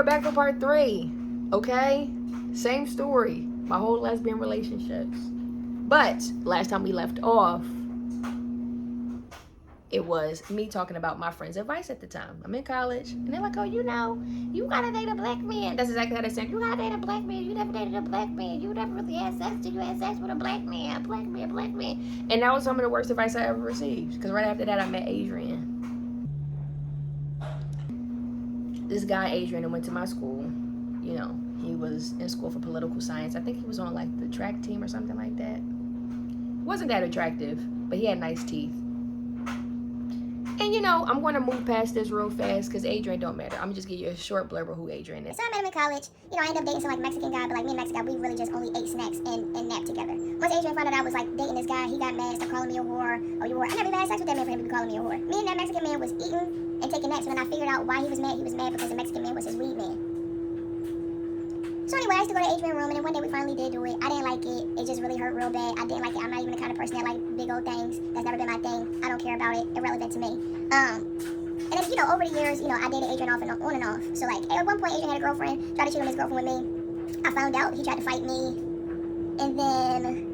back for part 3. Okay? Same story. My whole lesbian relationships. But last time we left off, it was me talking about my friend's advice at the time. I'm in college, and they're like, oh, you gotta date a black man. That's exactly how they said, you gotta date a black man. You never dated a black man. You never really had sex till you had sex with a black man. Black man. And that was some of the worst advice I ever received. Because right after that, I met Adrian. This guy, Adrian, who went to my school, you know, he was in school for political science. I think he was on like the track team or something like that. Wasn't that attractive, but he had nice teeth. And you know, I'm going to move past this real fast because Adrian don't matter. I'm just give you a short blurb of who Adrian is. So I met him in college. You know, I ended up dating some like Mexican guy, but like me and Mexican guy, we really just only ate snacks and napped together. Once Adrian found out I was like dating this guy, he got mad, started calling me a whore. Oh, you whore. I never even had sex with that man for him to be calling me a whore. Me and that Mexican man was eating and taking naps, and then I figured out why he was mad. He was mad because the Mexican man was his weed man. So anyway, I used to go to Adrian's room, and then one day we finally did do it. I didn't like it. It just really hurt real bad. I didn't like it. I'm not even the kind of person that like big old things. That's never been my thing. I don't care about it. Irrelevant to me. And then, you know, over the years, you know, I dated Adrian on and off. So like, at one point, Adrian had a girlfriend, tried to cheat on his girlfriend with me. I found out. He tried to fight me. And then,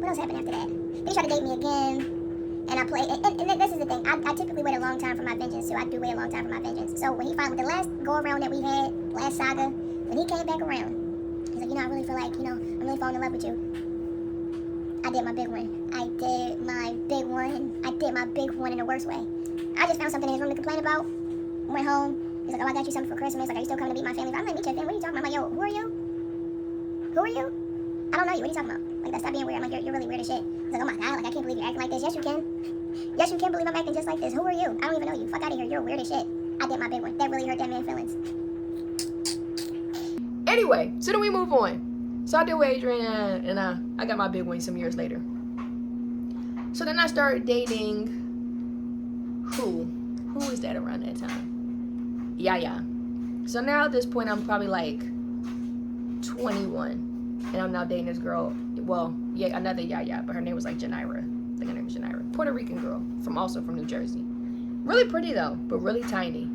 what else happened after that? Then he tried to date me again. And I played, and this is the thing. I typically wait a long time for my vengeance, so I do wait a long time for my vengeance. So when he finally, the last go around that we had, last saga, when he came back around, he's like, you know, I really feel like, you know, I'm really falling in love with you. I did my big one. I did my big one in the worst way. I just found something in his room to complain about. Went home. He's like, oh, I got you something for Christmas. Like, are you still coming to meet my family? I'm like, meet your family. What are you talking about? I'm like, yo, who are you? Who are you? I don't know you. What are you talking about? Like, stop being weird. I'm like, you're really weird as shit. He's like, oh my God, like, I can't believe you're acting like this. Yes, you can. Yes, you can believe I'm acting just like this. Who are you? I don't even know you. Fuck out of here. You're weird as shit. I did my big one. That really hurt that man's feelings. Anyway, so then we move on. So I did with Adrian, and I got my big one some years later. So then I started dating. Who was that around that time? Yaya. So now at this point, I'm probably like 21, and I'm now dating this girl. Well, yeah, another Yaya, but her name was like Janira. I think her name was Janira. Puerto Rican girl also from New Jersey. Really pretty though, but really tiny.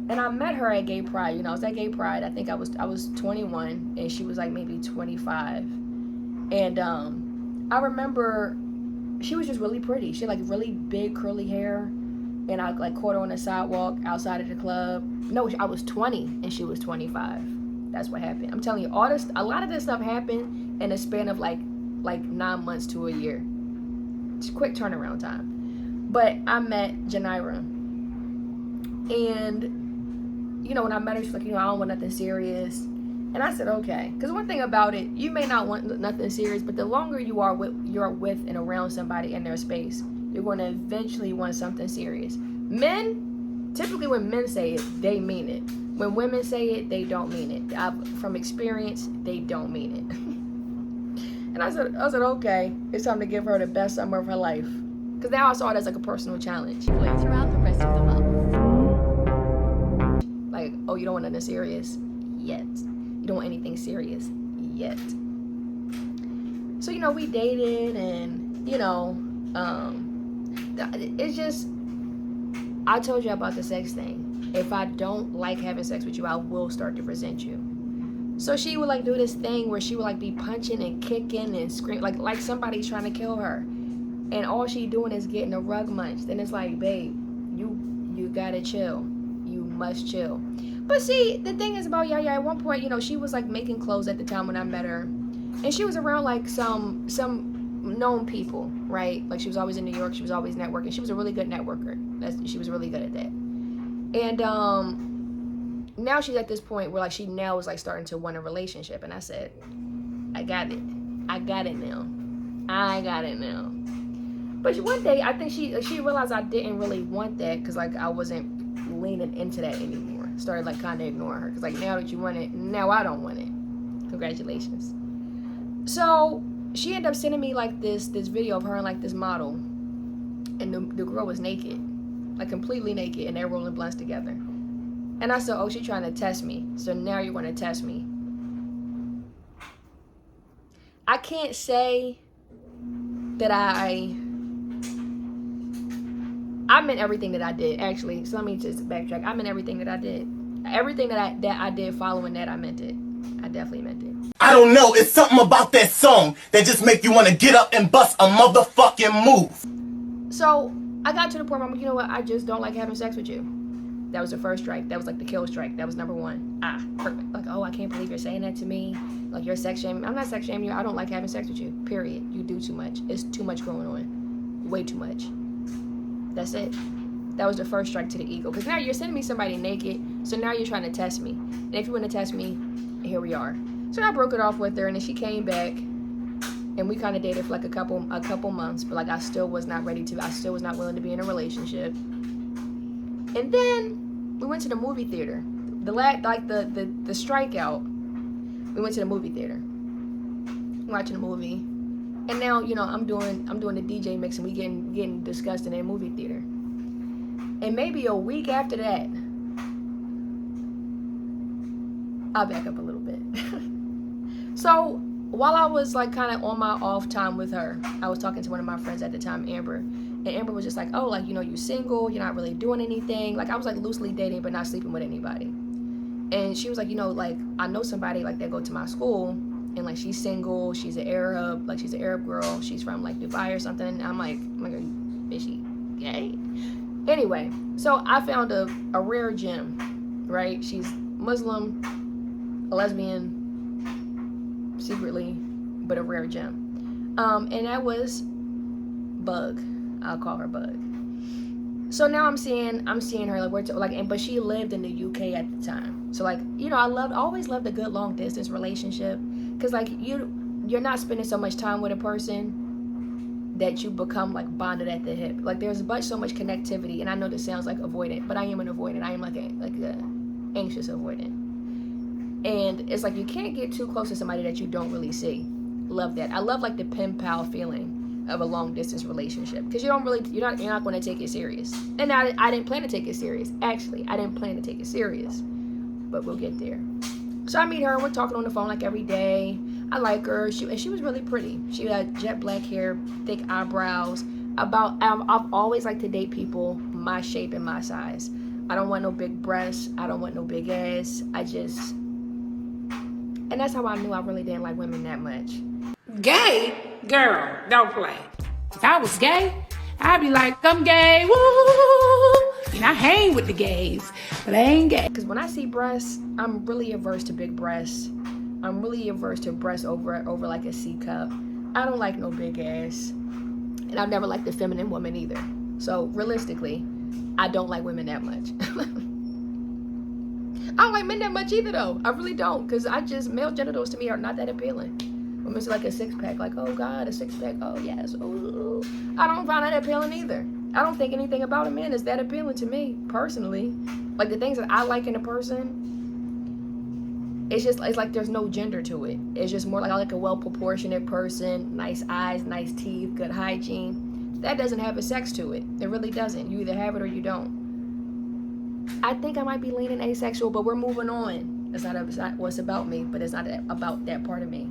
And I met her at Gay Pride. You know, I was at Gay Pride. I think I was 21, and she was like maybe 25. And I remember she was just really pretty. She had like really big curly hair, and I like caught her on the sidewalk outside of the club. No, I was 20 and she was 25. That's what happened. I'm telling you, a lot of this stuff happened in a span of like 9 months to a year. It's a quick turnaround time. But I met Janira, and you know, when I met her, she's like, you know, I don't want nothing serious. And I said, okay. Because one thing about it, you may not want nothing serious, but the longer you're with and around somebody in their space, you're going to eventually want something serious. Men, typically when men say it, they mean it. When women say it, they don't mean it. From experience, they don't mean it. And I said, okay, it's time to give her the best summer of her life. Because now I saw it as like a personal challenge. Throughout the rest of the month. Like, oh, you don't want nothing serious yet. You don't want anything serious yet. So, you know, we dated, and, you know, it's just, I told you about the sex thing. If I don't like having sex with you, I will start to resent you. So she would like do this thing where she would like be punching and kicking and scream like somebody's trying to kill her, and all she doing is getting a rug munched. And it's like, babe, you gotta chill. You must chill. But see, the thing is about Yaya, at one point, you know, she was like making clothes at the time when I met her, and she was around like some known people, right? Like, she was always in New York. She was always networking. She was a really good networker. She was really good at that. And now she's at this point where like she now is like starting to want a relationship, and I said, I got it now. But one day I think she realized I didn't really want that, because like I wasn't leaning into that anymore. Started like kind of ignoring her, because like, now that you want it, now I don't want it. Congratulations. So she ended up sending me like this video of her and like this model, and the girl was naked, like completely naked, and they're rolling blunts together. And I said, oh, she's trying to test me. So now you're going to test me. I can't say that I meant everything that I did, actually. So let me just backtrack. I meant everything that I did. everything that I did following that, I meant it. I definitely meant it. I don't know, it's something about that song that just make you want to get up and bust a motherfucking move. So I got to the point where I'm like, you know what, I just don't like having sex with you. That was the first strike. That was like the kill strike. That was number one. Perfect. Like, oh, I can't believe you're saying that to me. Like, you're sex shaming. I'm not sex shaming you. I don't like having sex with you. Period. You do too much. It's too much going on. Way too much. That's it. That was the first strike to the ego. Because now you're sending me somebody naked. So now you're trying to test me. And if you want to test me, here we are. So I broke it off with her, and then she came back, and we kind of dated for like a couple months. But like, I still was not ready to. I still was not willing to be in a relationship. And then we went to the movie theater. The strikeout. We went to the movie theater, watching a movie, and now I'm doing the DJ mix, and we getting discussed in that movie theater. And maybe a week after that, I'll back up a little bit. So while I was like kind of on my off time with her, I was talking to one of my friends at the time, Amber. And Amber was just like, oh, like, you single, you're not really doing anything. Like, I was like loosely dating, but not sleeping with anybody. And she was like, like, I know somebody like that go to my school, and like, she's single, she's an Arab, like, she's an Arab girl, she's from like Dubai or something. And I'm like, is she gay? Anyway, so I found a rare gem, right? She's Muslim, a lesbian, secretly, but a rare gem. And that was Bug. I'll call her Bug. So now I'm seeing her but she lived in the UK at the time. So like, I always loved a good long distance relationship, because like you're not spending so much time with a person that you become like bonded at the hip. Like, there's so much connectivity, and I know this sounds like avoidant, but I am an avoidant. I am like a anxious avoidant. And it's like, you can't get too close to somebody that you don't really see. Love that. I love like the pen pal feeling of a long distance relationship, because you're not going to take it serious. And I didn't plan to take it serious. Actually, I didn't plan to take it serious, but we'll get there. So I meet her, and we're talking on the phone like every day. I like her. She was really pretty. She had jet black hair, thick eyebrows. I've always liked to date people my shape and my size. I don't want no big breasts. I don't want no big ass. And that's how I knew I really didn't like women that much. Gay? Girl, don't play. If I was gay, I'd be like, I'm gay, woo! And I hang with the gays, but I ain't gay. Because when I see breasts, I'm really averse to big breasts. I'm really averse to breasts over like a C cup. I don't like no big ass. And I've never liked the feminine woman either. So realistically, I don't like women that much. I don't like men that much either though. I really don't. Because male genitals to me are not that appealing. When it's like a six-pack, like, oh God, a six-pack, oh yes, ooh. I don't find that appealing either. I don't think anything about a man is that appealing to me, personally. Like, the things that I like in a person, it's like there's no gender to it. It's just more like, I like a well-proportionate person, nice eyes, nice teeth, good hygiene. That doesn't have a sex to it. It really doesn't. You either have it or you don't. I think I might be leaning asexual, but we're moving on. It's not what's about me, but it's not about that part of me.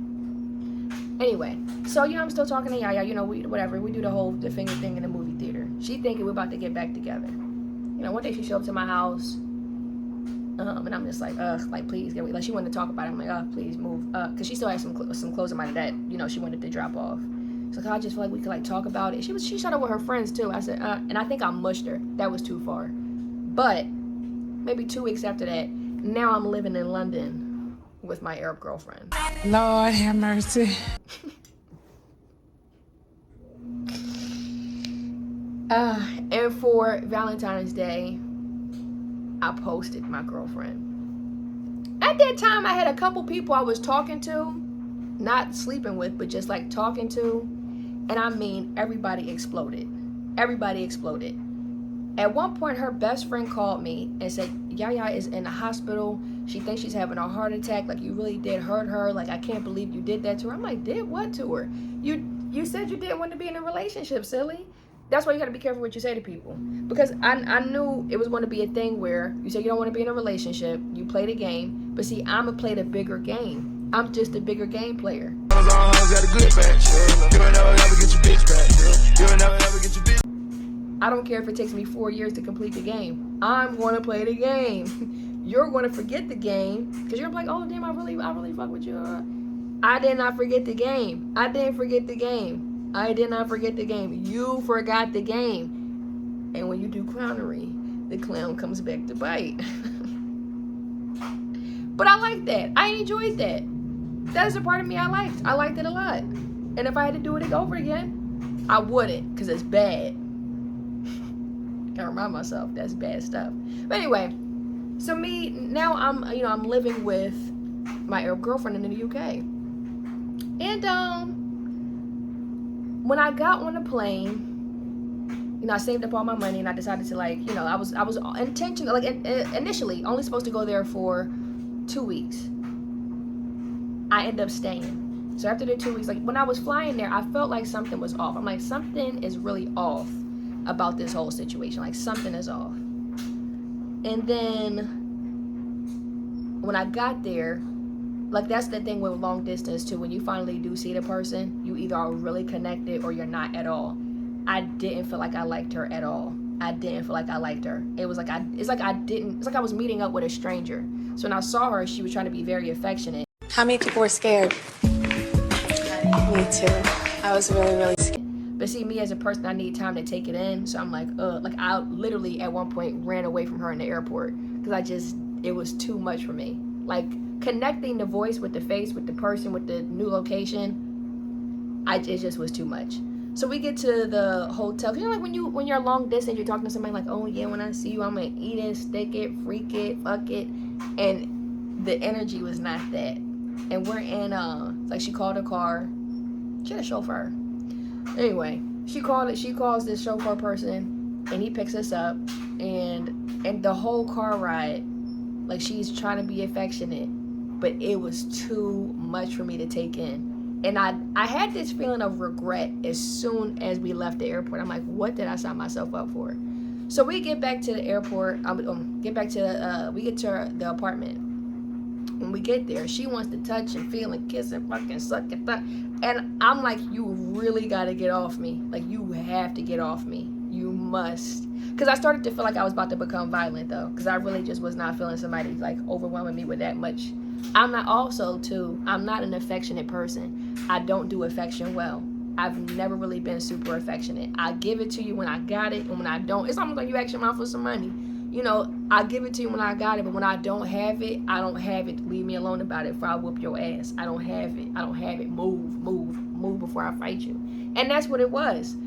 Anyway, so I'm still talking to Yaya. We do the finger thing in the movie theater. She thinking we're about to get back together. One day she showed up to my house, and I'm just like, like, please get away. Like, she wanted to talk about it. I'm like, please move, because she still had some clothes in my that she wanted to drop off. So I just feel like we could like talk about it. She showed up with her friends too. I said, and I think I mushed her. That was too far. But maybe 2 weeks after that, now I'm living in London with my Arab girlfriend. Lord have mercy. And for Valentine's Day, I posted my girlfriend. At that time, I had a couple people I was talking to, not sleeping with, but just like talking to. And I mean, everybody exploded. Everybody exploded. At one point, her best friend called me and said, Yaya is in the hospital. She thinks she's having a heart attack. Like, you really did hurt her. Like, I can't believe you did that to her. I'm like, did what to her? You said you didn't want to be in a relationship, silly. That's why you got to be careful what you say to people. Because I knew it was going to be a thing where you say you don't want to be in a relationship. You play the game. But see, I'm going to play the bigger game. I'm just a bigger game player. I don't care if it takes me 4 years to complete the game. I'm going to play the game. you're going to forget the game because you're like, oh damn, I really fuck with you. I did not forget the game. I didn't forget the game. I did not forget the game. You forgot the game. And when you do clownery, the clown comes back to bite. But I like that. I enjoyed that. That is a part of me I liked. I liked it a lot. And if I had to do it over again, I wouldn't, because it's bad. Gotta remind myself that's bad stuff. But anyway, so me now I'm living with my Arab girlfriend in the UK. And when I got on the plane, I saved up all my money and I decided to I was intentional, initially only supposed to go there for 2 weeks. I ended up staying. So after the 2 weeks, when I was flying there, I felt like something was off. I'm like, something is really off about this whole situation. Like, something is off. And then when I got there, that's the thing with long distance too. When you finally do see the person, you either are really connected or you're not at all. I didn't feel like I liked her at all. I didn't feel like I liked her. It's like I was meeting up with a stranger. So when I saw her, she was trying to be very affectionate. How many people were scared? Me too. I was really, really scared. But see, me as a person, I need time to take it in. So I'm like, I literally at one point ran away from her in the airport because it was too much for me. Like, connecting the voice with the face, with the person, with the new location, it just was too much. So we get to the hotel. Cause when you're long distance, you're talking to somebody like, oh yeah, when I see you, I'm gonna eat it, stick it, freak it, fuck it, and the energy was not that. And we're in she called her car. She had a chauffeur. Anyway, she calls this chauffeur person, and he picks us up, and the whole car ride, she's trying to be affectionate, but it was too much for me to take in. And I had this feeling of regret as soon as we left the airport. I'm like, what did I sign myself up for? So we get back to the airport. We get to the apartment. When we get there, she wants to touch and feel and kiss and fucking suck and that. And I'm like, you really got to get off me. You have to get off me. You must. Because I started to feel like I was about to become violent, though. Because I really just was not feeling somebody, overwhelming me with that much. I'm not an affectionate person. I don't do affection well. I've never really been super affectionate. I give it to you when I got it, and when I don't, it's almost like you ask your mom for some money. I give it to you when I got it, but when I don't have it, I don't have it. Leave me alone about it, before I whoop your ass. I don't have it. Move before I fight you. And that's what it was.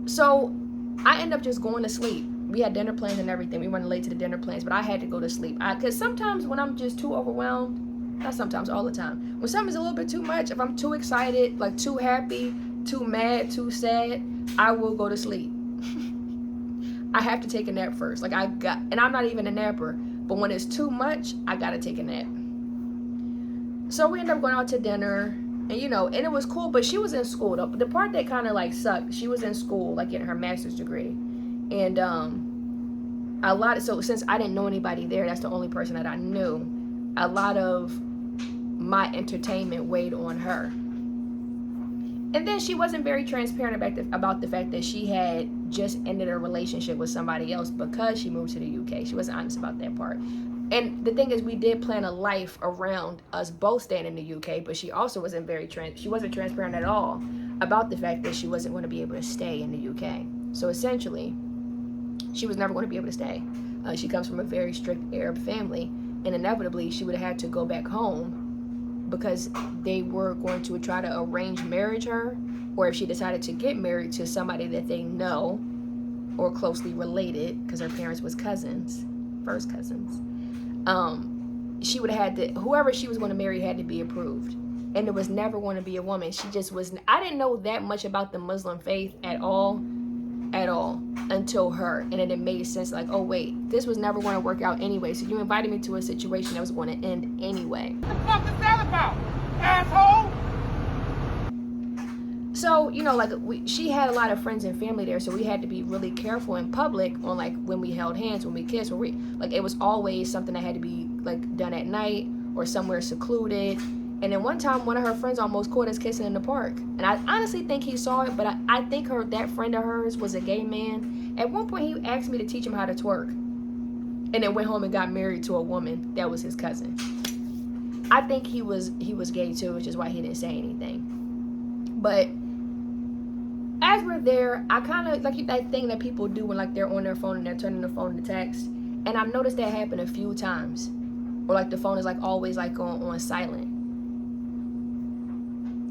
So I end up just going to sleep. We had dinner plans and everything. We running late to the dinner plans, but I had to go to sleep. Because sometimes when I'm just too overwhelmed, not sometimes, all the time, when something's a little bit too much, if I'm too excited, too happy, too mad, too sad, I will go to sleep. I have to take a nap first. And I'm not even a napper, but when it's too much, I gotta take a nap. So we end up going out to dinner, and and it was cool, but she was in school. The part that kind of sucked, she was in school, getting her master's degree. And so since I didn't know anybody there, that's the only person that I knew, a lot of my entertainment weighed on her. And then she wasn't very transparent about the fact that she had just ended a relationship with somebody else because she moved to the UK. She wasn't honest about that part. And the thing is, we did plan a life around us both staying in the UK, but she also wasn't she wasn't transparent at all about the fact that she wasn't going to be able to stay in the UK. So essentially, she was never going to be able to stay. She comes from a very strict Arab family, and inevitably she would have had to go back home because they were going to try to arrange marriage her, or if she decided to get married to somebody that they know or closely related, because her parents was cousins, first cousins, she would have had to, whoever she was going to marry had to be approved. And it was never going to be a woman. She just was, I didn't know that much about the Muslim faith at all, until her. And then it made sense, oh wait, this was never going to work out anyway. So you invited me to a situation that was going to end anyway. What the fuck is that about, asshole? So, she had a lot of friends and family there, so we had to be really careful in public on, when we held hands, when we kissed, it was always something that had to be, done at night or somewhere secluded. And then one time, one of her friends almost caught us kissing in the park. And I honestly think he saw it, but I think that friend of hers was a gay man. At one point, he asked me to teach him how to twerk. and then went home and got married to a woman that was his cousin. I think he was gay too, which is why he didn't say anything. But as we're there, I kind of like that thing that people do when like they're on their phone and they're turning the phone to text. And I've noticed that happen a few times. Or like the phone is like always like on silent.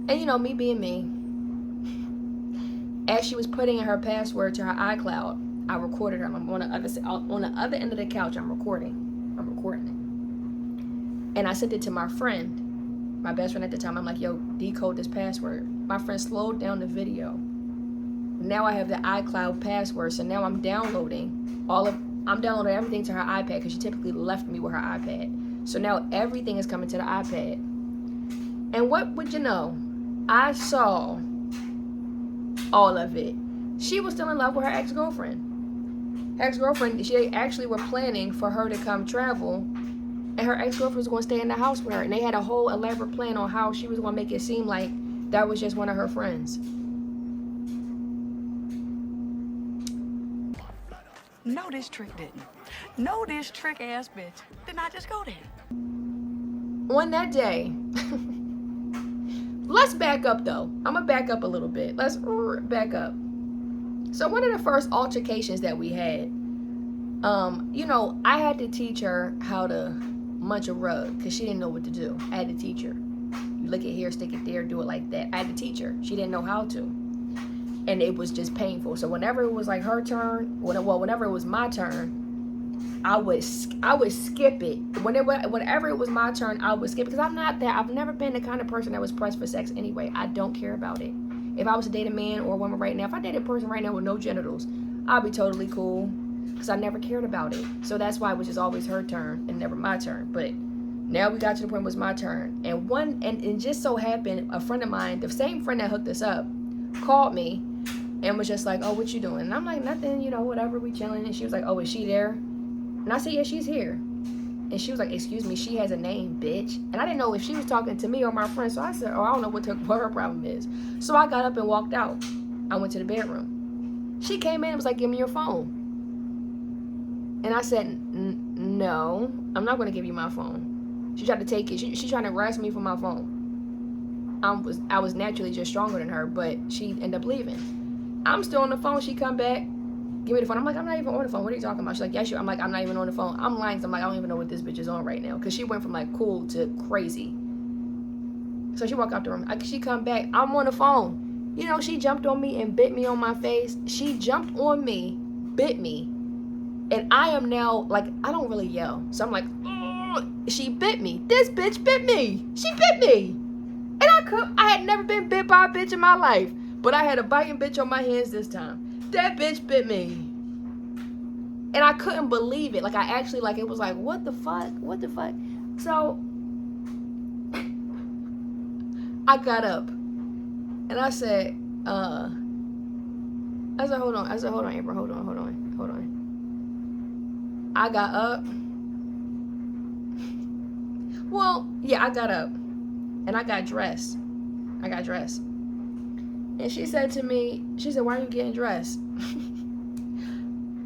And you know, me being me, as she was putting in her password to her iCloud, I recorded her. I'm on the other end of the couch. I'm recording it. And I sent it to my friend, my best friend at the time. I'm like, yo, decode this password. My friend slowed down the video. Now I have the iCloud password, so now I'm downloading everything to her iPad, because she typically left me with her iPad. So now everything is coming to the iPad. And what would you know? I saw all of it. She was still in love with her ex-girlfriend. She actually were planning for her to come travel, and her ex-girlfriend was going to stay in the house with her. And they had a whole elaborate plan on how she was going to make it seem like that was just one of her friends. No, this trick didn't. No, this trick ass bitch did not just go there. On that day, let's back up though. I'm gonna back up a little bit. Let's back up. So one of the first altercations that we had, you know, I had to teach her how to munch a rug because she didn't know what to do. I had to teach her. You lick it here, stick it there, do it like that. I had to teach her. She didn't know how to. And it was just painful. So whenever it was like her turn, whenever it was my turn, I would skip it. Whenever it was my turn, I would skip it, because I've never been the kind of person that was pressed for sex anyway. I don't care about it. If I was to date a man or a woman right now, if I dated a person right now with no genitals, I'd be totally cool, because I never cared about it. So that's why it was just always her turn and never my turn. But now we got to the point where it was my turn. And it just so happened, a friend of mine, the same friend that hooked us up, called me and was just like, oh, what you doing? And I'm like, nothing, you know, whatever, we chilling. And she was like, oh, is she there? And I said, yeah, she's here. And she was like, excuse me, she has a name, bitch. And I didn't know if she was talking to me or my friend. So I said, oh, I don't know what her problem is. So I got up and walked out. I went to the bedroom. She came in and was like, give me your phone. And I said, no, I'm not going to give you my phone. She tried to take it. She tried to harass me for my phone. I was naturally just stronger than her, but she ended up leaving. I'm still on the phone. She come back, give me the phone. I'm like, I'm not even on the phone. What are you talking about? She's like, yes, I'm like, I'm not even on the phone. I'm lying. So I'm like, I don't even know what this bitch is on right now, because she went from like cool to crazy. So she walked out the room. She come back. I'm on the phone. You know, she jumped on me and bit me on my face. She jumped on me, bit me, and I am now like, I don't really yell. So I'm like, oh, she bit me. This bitch bit me. She bit me. And I had never been bit by a bitch in my life, but I had a biting bitch on my hands this time. That bitch bit me. And I couldn't believe it. Like, I actually, like, it was like, what the fuck? What the fuck? So I got up and I said, hold on. I said, hold on, Amber, hold on. I got up. Well, yeah, I got up and I got dressed. And she said to me, she said, why are you getting dressed?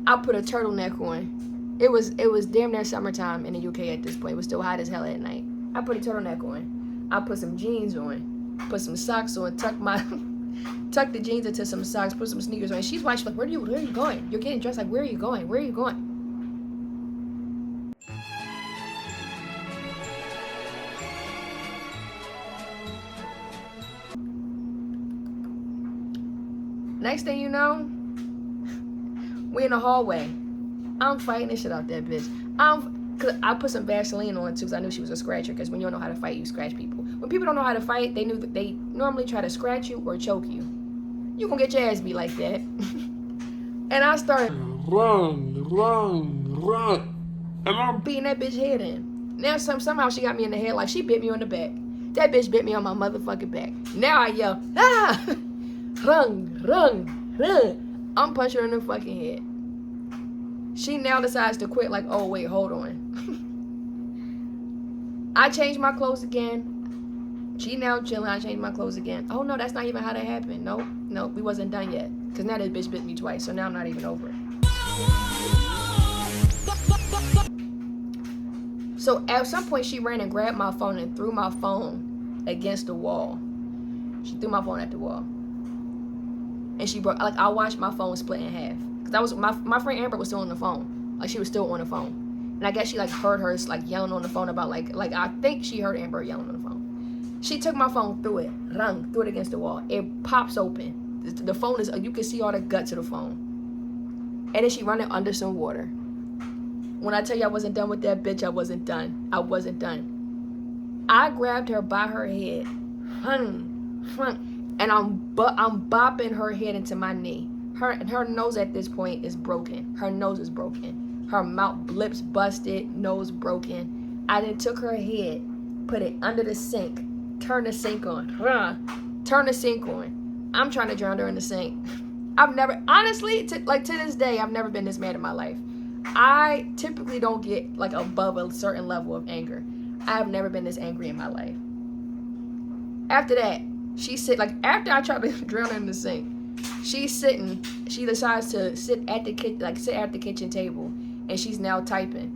I put a turtleneck on. It was damn near summertime in the UK at this point. It was still hot as hell at night. I put a turtleneck on. I put some jeans on. Put some socks on. Tuck the jeans into some socks. Put some sneakers on. And she's like, where are you going? You're getting dressed. Like, where are you going? Where are you going? Next thing you know, we in the hallway. I'm fighting the shit out that bitch. Cause I put some Vaseline on too, cause I knew she was a scratcher. Cause when you don't know how to fight, you scratch people. When people don't know how to fight, they normally try to scratch you or choke you. You gonna get your ass beat like that. And I started run, and I'm beating that bitch head in. Now somehow she got me in the head, like she bit me on the back. That bitch bit me on my motherfucking back. Now I yell, ah! Run. I'm punching her in the fucking head. She now decides to quit, like, oh, wait, hold on. I changed my clothes again. She now chilling. I changed my clothes again. Oh, no, that's not even how that happened. Nope, we wasn't done yet. Because now this bitch bit me twice, so now I'm not even over it. So at some point she ran and grabbed my phone and threw my phone against the wall. She threw my phone at the wall. And she broke, like, I watched my phone split in half. Cause I was, my friend Amber was still on the phone. Like, she was still on the phone. And I guess she like heard her like yelling on the phone about like I think she heard Amber yelling on the phone. She took my phone, threw it against the wall. It pops open. The phone is, you can see all the guts of the phone. And then she run it under some water. When I tell you I wasn't done with that bitch, I wasn't done. I wasn't done. I grabbed her by her head, and I'm bopping her head into my knee. Her nose at this point is broken. Her nose is broken. Her mouth, lips busted, nose broken. I then took her head, put it under the sink, turn the sink on. Turn the sink on. I'm trying to drown her in the sink. I've never, honestly, to this day, I've never been this mad in my life. I typically don't get like above a certain level of anger. I've never been this angry in my life. After that, after I tried to drown her in the sink, she decides to sit at the kitchen table, and she's now typing.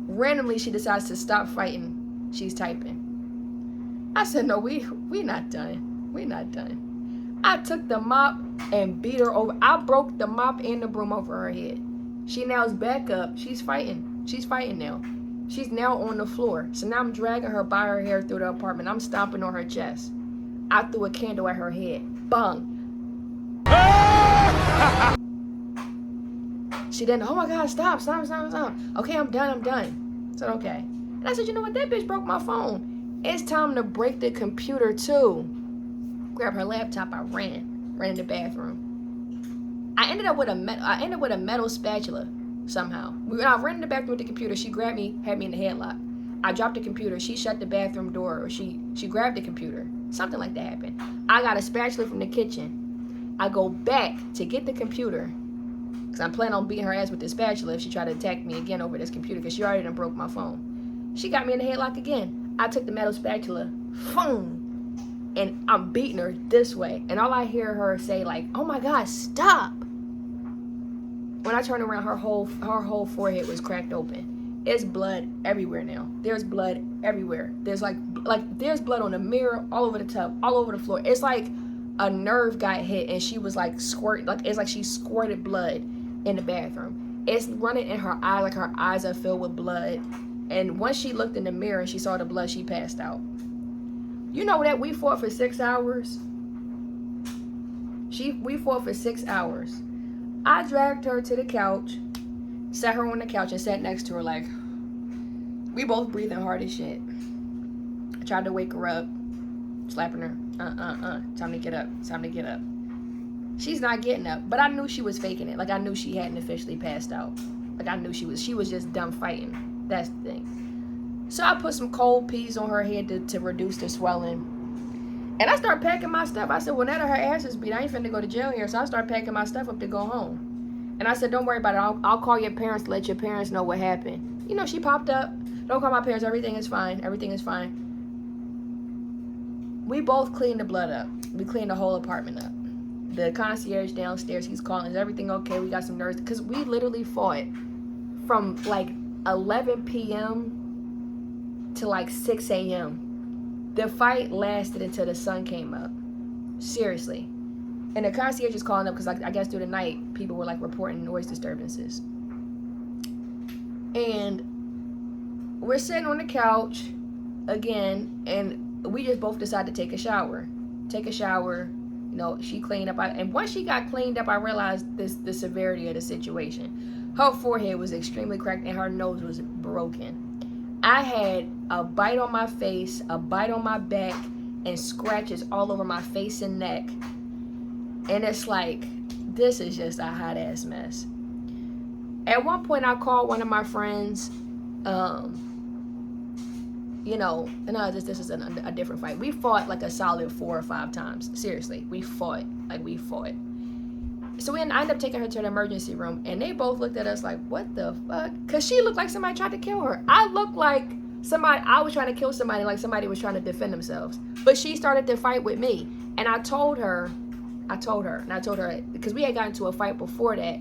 Randomly, she decides to stop fighting. She's typing. I said, no, we not done. We not done. I took the mop and beat her over. I broke the mop and the broom over her head. She now is back up. She's fighting. She's fighting now. She's now on the floor. So now I'm dragging her by her hair through the apartment. I'm stomping on her chest. I threw a candle at her head. Bang. She then, oh my God, stop. Okay, I'm done. I said, okay. And I said, you know what? That bitch broke my phone. It's time to break the computer too. Grab her laptop. I ran in the bathroom. I ended up with a metal spatula somehow. I ran in the bathroom with the computer. She grabbed me, had me in the headlock. I dropped the computer. She shut the bathroom door, or she grabbed the computer. Something like that happened. I got a spatula from the kitchen. I go back to get the computer because I'm planning on beating her ass with the spatula if she tried to attack me again over this computer, because she already done broke my phone. She got me in the headlock again. I took the metal spatula, boom, and I'm beating her this way. And all I hear her say, like, oh my God, stop. When I turned around, her whole forehead was cracked open. It's blood everywhere now. There's blood everywhere. There's like there's blood on the mirror, all over the tub, all over the floor. It's like a nerve got hit and she was like it's like she squirted blood in the bathroom. It's running in her eye, like her eyes are filled with blood. And once she looked in the mirror and she saw the blood, she passed out. You know that we fought for 6 hours? We fought for 6 hours. I dragged her to the couch, sat her on the couch and sat next to her, like, we both breathing hard as shit. I tried to wake her up, slapping her, time to get up, She's not getting up, but I knew she was faking it. Like, I knew she hadn't officially passed out. Like, I knew she was just done fighting. That's the thing. So I put some cold peas on her head to reduce the swelling. And I started packing my stuff. I said, well, now that her ass is beat, I ain't finna go to jail here. So I started packing my stuff up to go home. And I said, don't worry about it. I'll call your parents to let your parents know what happened. You know, she popped up. Don't call my parents. Everything is fine. Everything is fine. We both cleaned the blood up. We cleaned the whole apartment up. The concierge downstairs, he's calling, is everything okay? We got some nurses. Because we literally fought from like 11 p.m. to like 6 a.m. The fight lasted until the sun came up. Seriously. And the concierge is calling up because, like, I guess through the night, people were like reporting noise disturbances. And we're sitting on the couch again, and we just both decided to take a shower. You know, she cleaned up. And once she got cleaned up, I realized the severity of the situation. Her forehead was extremely cracked and her nose was broken. I had a bite on my face, a bite on my back, and scratches all over my face and neck. And it's like, this is just a hot ass mess. At one point, I called one of my friends. You know, no, this is a different fight. We fought like a solid 4 or 5 times. Seriously, we fought. So we ended up taking her to the emergency room, and they both looked at us like, what the fuck? Because she looked like somebody tried to kill her. I looked like I was trying to kill somebody, like somebody was trying to defend themselves. But she started to fight with me. And I told her, because we had gotten into a fight before that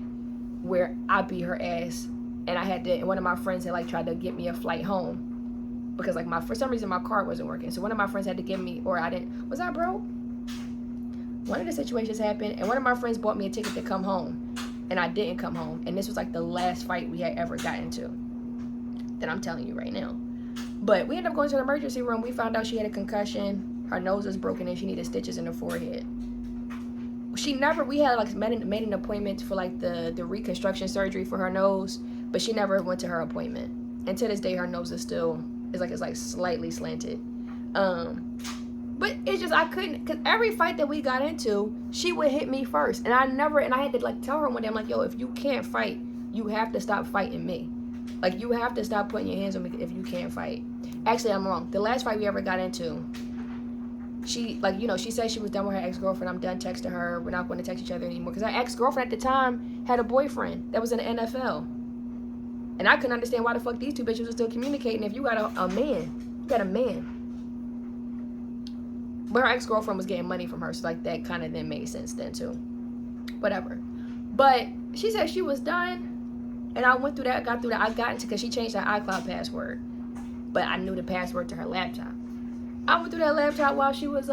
where I beat her ass and I had to, and one of my friends had like tried to get me a flight home because like for some reason my car wasn't working. So one of my friends had to give me, or I didn't, was I broke? One of the situations happened, and one of my friends bought me a ticket to come home, and I didn't come home. And this was like the last fight we had ever gotten into, that I'm telling you right now. But we ended up going to the emergency room. We found out she had a concussion, her nose was broken, and she needed stitches in her forehead. We had like made an appointment for like the reconstruction surgery for her nose, but she never went to her appointment. And to this day, her nose is like slightly slanted. But it's just, I couldn't, because every fight that we got into, she would hit me first. And I had to like tell her one day, I'm like, yo, if you can't fight, you have to stop fighting me. Like, you have to stop putting your hands on me if you can't fight. Actually, I'm wrong. The last fight we ever got into, she, like, you know, she said she was done with her ex-girlfriend. I'm done texting her. We're not going to text each other anymore. Because her ex-girlfriend at the time had a boyfriend that was in the NFL. And I couldn't understand why the fuck these two bitches were still communicating if you got a man. You got a man. But her ex-girlfriend was getting money from her, so like that kind of then made sense then too. Whatever. But she said she was done, and I went through that, got into, because she changed her iCloud password. But I knew the password to her laptop. I went through that laptop while she was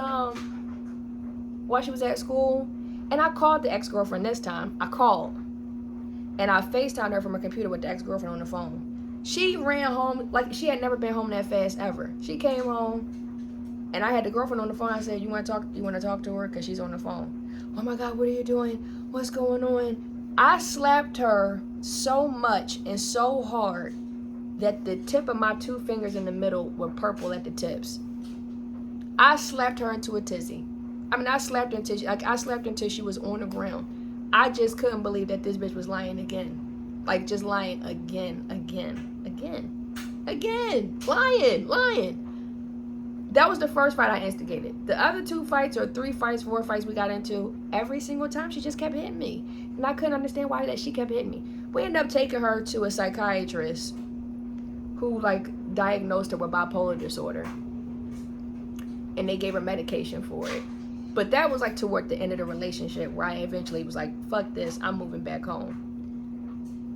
at school, and I called the ex-girlfriend this time. I called, and I FaceTimed her from her computer with the ex-girlfriend on the phone. She ran home like she had never been home that fast ever. She came home. And I had the girlfriend on the phone. I said, you want to talk to her? Because she's on the phone. Oh my God, what are you doing? What's going on? I slapped her so much and so hard that the tip of my 2 fingers in the middle were purple at the tips. I slapped her into a tizzy. I mean, I slapped her until she was on the ground. I just couldn't believe that this bitch was lying again. Like, just lying again. Lying. That was the first fight I instigated. The other 2 fights or 3 fights, 4 fights we got into, every single time she just kept hitting me. And I couldn't understand why that she kept hitting me. We ended up taking her to a psychiatrist who like diagnosed her with bipolar disorder. And they gave her medication for it. But that was like toward the end of the relationship where I eventually was like, fuck this, I'm moving back home.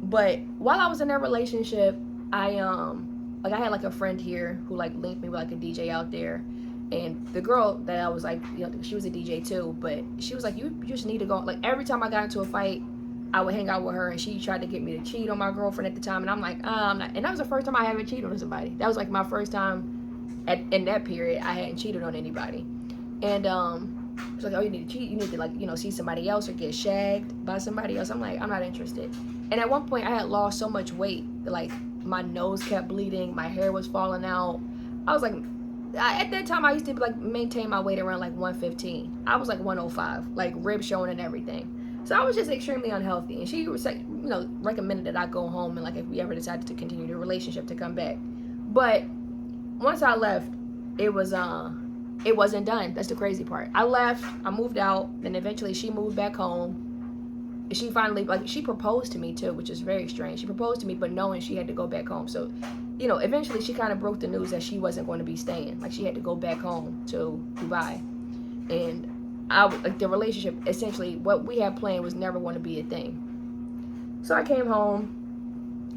But while I was in that relationship, I had like a friend here who like linked me with like a DJ out there, and the girl that I was like, you know, she was a DJ too, but she was like, you just need to go. Like every time I got into a fight, I would hang out with her, and she tried to get me to cheat on my girlfriend at the time, and I'm like, I'm not. And that was the first time I ever cheated on somebody. That was like my first time in that period I hadn't cheated on anybody. And it's like, oh, you need to cheat, you need to like, you know, see somebody else or get shagged by somebody else. I'm like, I'm not interested. And at one point I had lost so much weight that like my nose kept bleeding, my hair was falling out. I was like, at that time I used to like maintain my weight around like 115. I was like 105, like ribs showing and everything. So I was just extremely unhealthy. And she was like, you know, recommended that I go home and like if we ever decided to continue the relationship to come back. But once I left, it wasn't done. That's the crazy part. I left, I moved out, and eventually she moved back home. She finally, like, she proposed to me too, which is very strange. She proposed to me, but knowing she had to go back home. So, you know, eventually she kind of broke the news that she wasn't going to be staying. Like, she had to go back home to Dubai. And the relationship, essentially, what we had planned was never going to be a thing. So I came home,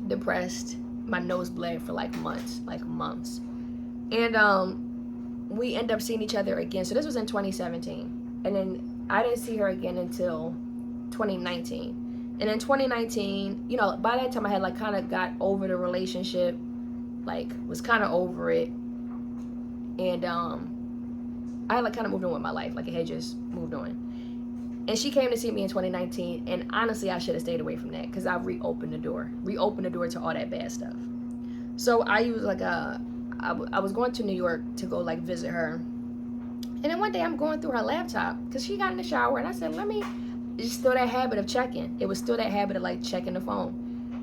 depressed. My nose bled for like months. And we ended up seeing each other again. So this was in 2017. And then I didn't see her again until 2019. And in 2019, you know, by that time I had like kind of got over the relationship, like was kind of over it, and I had like kind of moved on with my life, like it had just moved on. And she came to see me in 2019, and honestly I should have stayed away from that because I reopened the door to all that bad stuff. So I used like I was going to New York to go like visit her, and then one day I'm going through her laptop because she got in the shower, and I said, let me. It's still that habit of checking. It was still that habit of like checking the phone.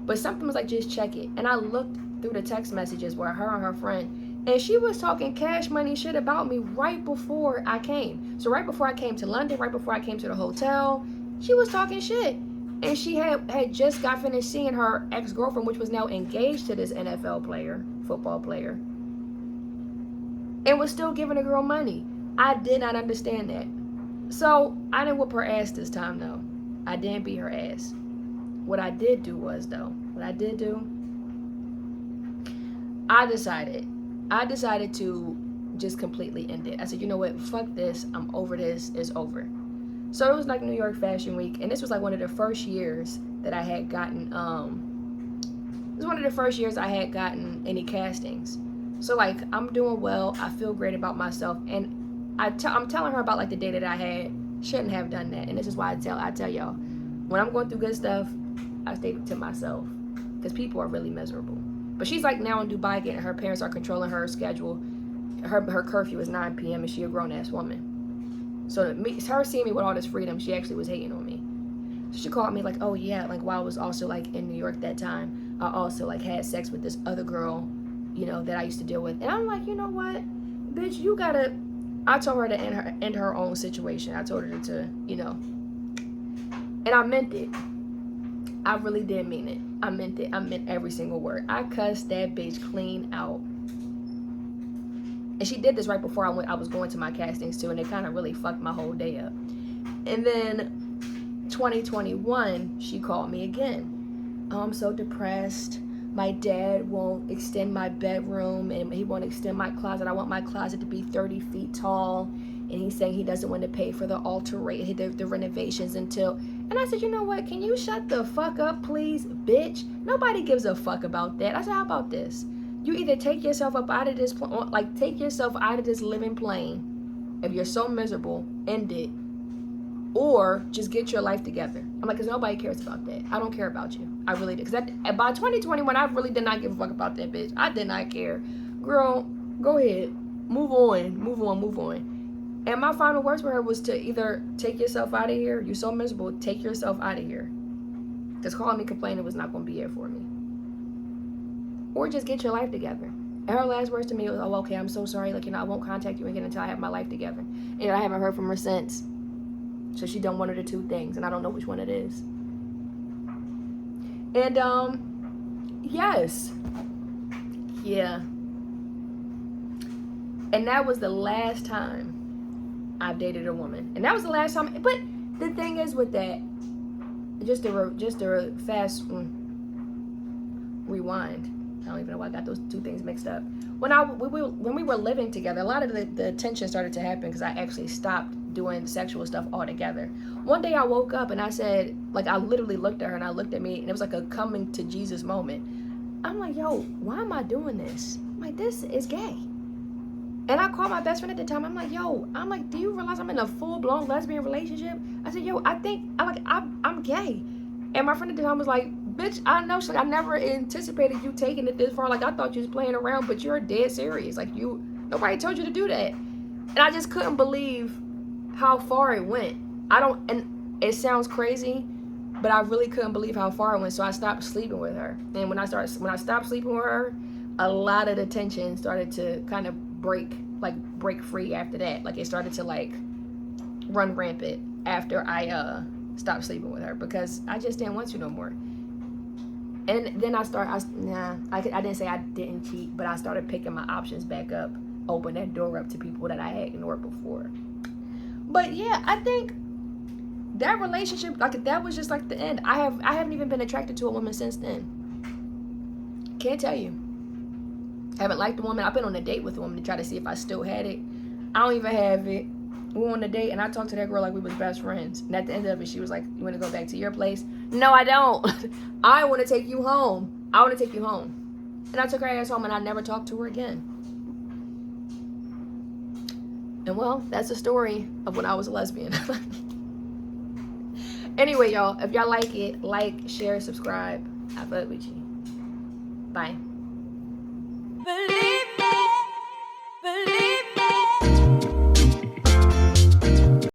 But something was like, just check it. And I looked through the text messages where her and her friend, and she was talking cash money shit about me right before I came. So right before I came to London, right before I came to the hotel, she was talking shit. And she had just got finished seeing her ex-girlfriend, which was now engaged to this NFL player, football player, and was still giving the girl money. I did not understand that. So I didn't whoop her ass this time though. I didn't beat her ass. What I did do was though, what I did do, I decided to just completely end it. I said, you know what, fuck this, I'm over this, it's over. So it was like New York Fashion Week, and this was like one of the first years that I had gotten, it was one of the first years I had gotten any castings. So like, I'm doing well, I feel great about myself, and I'm telling her about like the day that I had, shouldn't have done that. And this is why I tell y'all, when I'm going through good stuff, I stay to myself, because people are really miserable. But she's like now in Dubai getting, her parents are controlling her schedule. Her curfew is 9 p.m. and she a grown-ass woman. So her seeing me with all this freedom, she actually was hating on me. So she called me like, oh yeah, like while I was also like in New York that time, I also like had sex with this other girl, you know, that I used to deal with. And I'm like, you know what, bitch, you gotta, I told her to end her own situation. I told her to, you know, and I meant it. I really did mean it. I meant it. I meant every single word. I cussed that bitch clean out. And she did this right before I was going to my castings too, and it kind of really fucked my whole day up. And then 2021, she called me again. Oh, I'm so depressed. My dad won't extend my bedroom, and he won't extend my closet. I want my closet to be 30 feet tall. And he's saying he doesn't want to pay for the the renovations until... And I said, you know what? Can you shut the fuck up, please, bitch? Nobody gives a fuck about that. I said, how about this? You either take yourself up out of this, like take yourself out of this living plane. If you're so miserable, end it. Or just get your life together. I'm like, because nobody cares about that. I don't care about you. I really did. Because by 2021, I really did not give a fuck about that bitch. I did not care. Girl, go ahead. Move on. Move on. Move on. And my final words for her was to either take yourself out of here. You're so miserable. Take yourself out of here. Because calling me complaining was not going to be here for me. Or just get your life together. And her last words to me was, oh, okay, I'm so sorry. Like, you know, I won't contact you again until I have my life together. And I haven't heard from her since. So she done one of the two things, and I don't know which one it is. And, yes. Yeah. And that was the last time I've dated a woman. And that was the last time. But the thing is with that, just to fast rewind. I don't even know why I got those two things mixed up. When we were living together, a lot of the tension started to happen because I actually stopped doing sexual stuff altogether. One day I woke up and I said, like, I literally looked at her and I looked at me, and it was like a coming to Jesus moment. I'm like, yo, why am I doing this? I'm like, this is gay. And I called my best friend at the time. I'm like, do you realize I'm in a full-blown lesbian relationship? I said, yo, I think I'm gay. And my friend at the time was like, bitch, I know. She's like, I never anticipated you taking it this far. Like, I thought you was playing around, but you're dead serious. Like, nobody told you to do that. And I just couldn't believe how far it went. And it sounds crazy, but I really couldn't believe how far it went. So I stopped sleeping with her. And when I stopped sleeping with her, a lot of the tension started to kind of break free after that. Like, it started to like run rampant after I stopped sleeping with her, because I just didn't want to no more. And then I didn't say I didn't cheat, but I started picking my options back up, open that door up to people that I had ignored before. But yeah, I think that relationship, like, that was just like the end. I haven't even been attracted to a woman since then. Can't tell you. I haven't liked a woman. I've been on a date with a woman to try to see if I still had it. I don't even have it. We went on a date and I talked to that girl like we was best friends. And at the end of it, she was like, you want to go back to your place? No, I don't. I want to take you home. I want to take you home. And I took her ass home and I never talked to her again. And well, that's the story of when I was a lesbian. Anyway, y'all, if y'all like it, like, share, subscribe. I fuck with you. Bye.